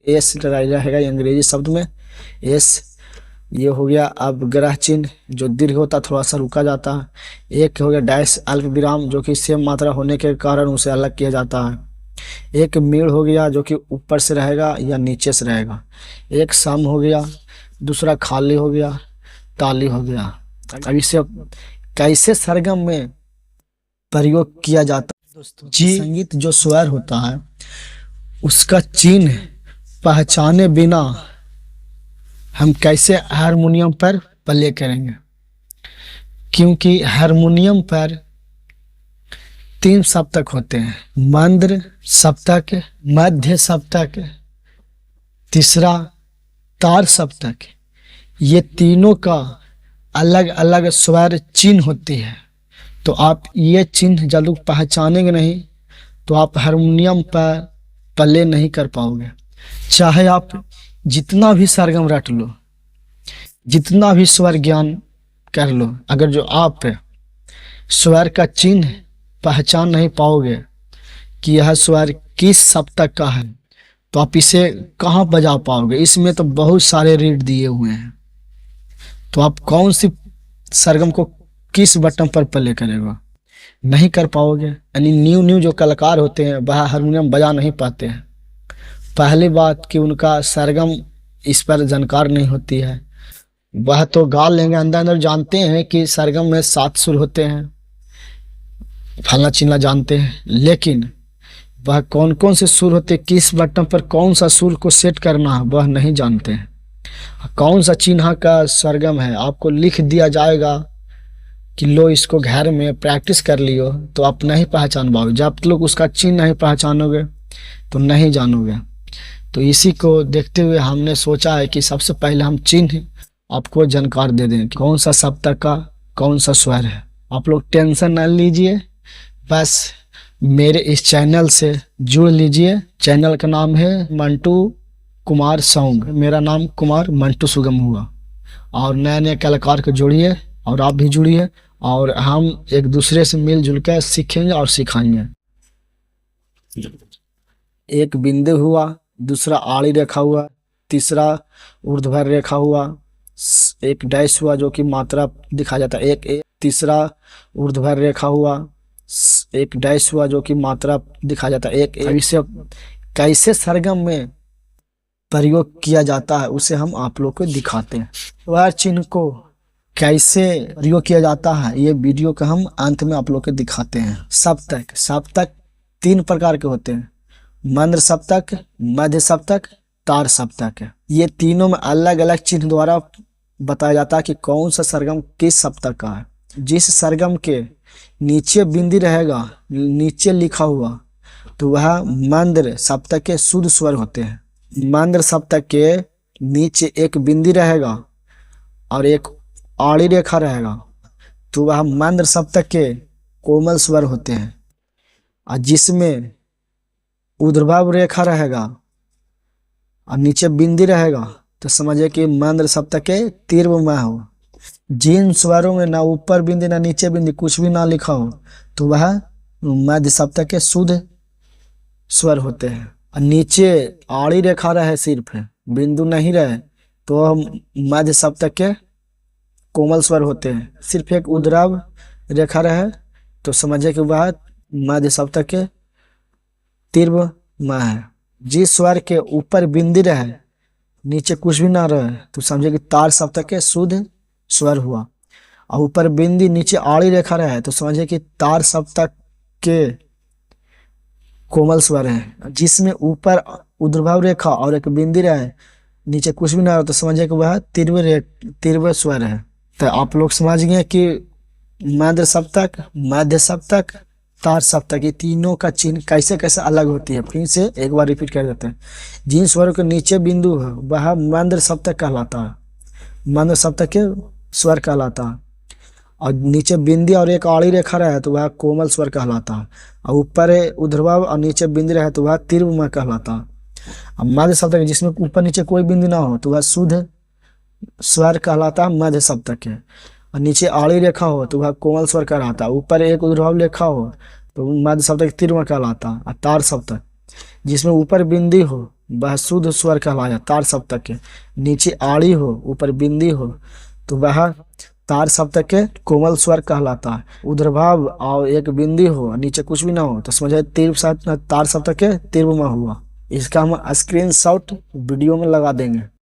S रहेगा अंग्रेजी शब्द में एस। ये हो गया। अब ग्रह चिन्ह जो दीर्घ होता थोड़ा सा रुका जाता है। एक हो गया डैश अल्प विराम जो कि सेम मात्रा होने के कारण उसे अलग किया जाता है। एक मीण हो गया जो कि ऊपर से रहेगा या नीचे से रहेगा। एक सम हो गया, दूसरा खाली हो गया, ताली हो गया। अब इसे कैसे सरगम में प्रयोग किया जाता है दोस्तों जी। संगीत जो स्वर होता है उसका चिन्ह पहचाने बिना हम कैसे हारमोनियम पर प्ले करेंगे, क्योंकि हारमोनियम पर 3 सप्तक होते हैं, मंद्र सप्तक, मध्य सप्तक, तीसरा तार सप्तक। ये तीनों का अलग अलग स्वर चिन्ह होती है। तो आप ये चिन्ह जब तक पहचानेंगे नहीं तो आप हारमोनियम पर प्ले नहीं कर पाओगे। चाहे आप जितना भी सरगम रट लो, जितना भी स्वर ज्ञान कर लो, अगर जो आप स्वर का चिन्ह पहचान नहीं पाओगे कि यह स्वर किस सप्तक का है तो आप इसे कहाँ बजा पाओगे। इसमें तो बहुत सारे रीड दिए हुए हैं, तो आप कौन सी सरगम को किस बटन पर प्ले करेगा, नहीं कर पाओगे। यानी न्यू जो कलाकार होते हैं वह हारमोनियम बजा नहीं पाते हैं। पहली बात कि उनका सरगम इस पर जानकार नहीं होती है। वह तो गा लेंगे, अंदर अंदर जानते हैं कि सरगम में 7 सुर होते हैं, फलना चिल्ला जानते हैं, लेकिन वह कौन कौन से सुर होते, किस बटन पर कौन सा सुर को सेट करना है वह नहीं जानते हैं। कौन सा चिन्ह का सरगम है आपको लिख दिया जाएगा कि लो इसको घर में प्रैक्टिस कर लियो, तो आप नहीं पहचान पाओगे। जब लोग उसका चिन्ह नहीं पहचानोगे तो नहीं जानोगे। तो इसी को देखते हुए हमने सोचा है कि सबसे पहले हम चिन्ह आपको जानकार दे दें, कौन सा सप्तक का कौन सा स्वर है। आप लोग टेंशन न लीजिए, बस मेरे इस चैनल से जुड़ लीजिए। चैनल का नाम है मंटू कुमार सॉन्ग। मेरा नाम कुमार मंटू सुगम हुआ। और नए नए कलाकार को जोड़िए और आप भी जुड़िए, और हम एक दूसरे से मिलजुल कर सीखेंगे और सिखाएंगे। एक बिंदु हुआ, दूसरा आड़ी रेखा हुआ, तीसरा ऊर्ध्वाधर रेखा हुआ, एक डैश हुआ जो कि मात्रा दिखा जाता है, एक तीसरा ऊर्ध्वाधर रेखा हुआ, एक डैश हुआ जो कि मात्रा दिखा जाता है, एक। इसे कैसे सरगम में प्रयोग किया जाता है उसे हम आप लोग को दिखाते हैं। स्वर चिन्ह को कैसे प्रयोग किया जाता है ये वीडियो का हम अंत में आप लोग को दिखाते हैं। सप्तक 3 प्रकार के होते हैं, मंद्र सप्तक, मध्य सप्तक, तार सप्तक। ये तीनों में अलग अलग चिन्ह द्वारा बताया जाता है कि कौन सा सरगम किस सप्तक का है। जिस सरगम के नीचे बिंदी रहेगा, नीचे लिखा हुआ, तो वह मंद्र सप्तक के शुद्ध स्वर होते हैं। मंद्र सप्तक के नीचे एक बिंदी रहेगा और एक आड़ी रेखा रहेगा, तो वह मंद्र सप्तक के कोमल स्वर होते हैं। और जिसमें ऊर्ध्वाधर रेखा रहेगा और नीचे बिंदी रहेगा तो समझिए कि मंद्र सप्तक के तीव्र हो। जिन स्वरों में ना ऊपर बिंदी ना नीचे बिंदी कुछ भी ना लिखा हो तो वह मध्य सप्तक के शुद्ध स्वर होते हैं। और नीचे आड़ी रेखा रहे, सिर्फ बिंदु नहीं रहे, तो मध्य सप्तक के कोमल स्वर होते हैं। सिर्फ एक ऊर्ध्वाधर रेखा रहे तो समझिए कि वह मध्य सप्तक के तीव्र है। जिस स्वर के ऊपर बिंदी रहे, नीचे कुछ भी ना रहे, तो समझिए कि तार सप्तक के शुद्ध स्वर हुआ। और ऊपर बिंदी नीचे आड़ी रेखा रहे तो समझिए कि तार सप्तक के कोमल स्वर है। जिसमें ऊपर ऊर्ध्वाधर रेखा और एक बिंदी रहे, नीचे कुछ भी ना रहे, तो समझिए कि वह तीव्र स्वर है। तो आप लोग समझ गए कि मंद्र सप्तक, मध्य सप्तक, तार सप्तक, ये तीनों का चिन्ह कैसे कैसे अलग होती है। फिर से एक बार रिपीट कर देते हैं। जिन स्वरों के नीचे बिंदु है वह मंद्र सप्तक कहलाता है, मंद्र सप्तक के स्वर कहलाता है। और नीचे बिंदी और एक आड़ी रेखा रहे तो वह कोमल स्वर कहलाता है। और ऊपर ऊर्ध्वाधर और नीचे बिंदी रहे तो वह तीव्र कहलाता है। और मध्य सप्तक जिसमें ऊपर नीचे कोई बिंदी ना हो तो वह शुद्ध स्वर कहलाता है मध्य सप्तक के। और नीचे आड़ी रेखा हो तो वह कोमल स्वर कहलाता है। ऊपर एक ऊर्ध्वाधर रेखा हो तो मध्य सप्तक तीव्र कहलाता है। और तार सप्तक जिसमें ऊपर बिंदी हो वह शुद्ध स्वर कहलाया। तार सप्तक के नीचे आड़ी हो ऊपर बिंदी हो तो वह तार सप्तक के कोमल स्वर कहलाता है। ऊर्ध्वभाव और एक बिंदी हो नीचे कुछ भी ना हो तो समझे तार सप्तक के तीव्र में हुआ। इसका हम स्क्रीनशॉट वीडियो में लगा देंगे।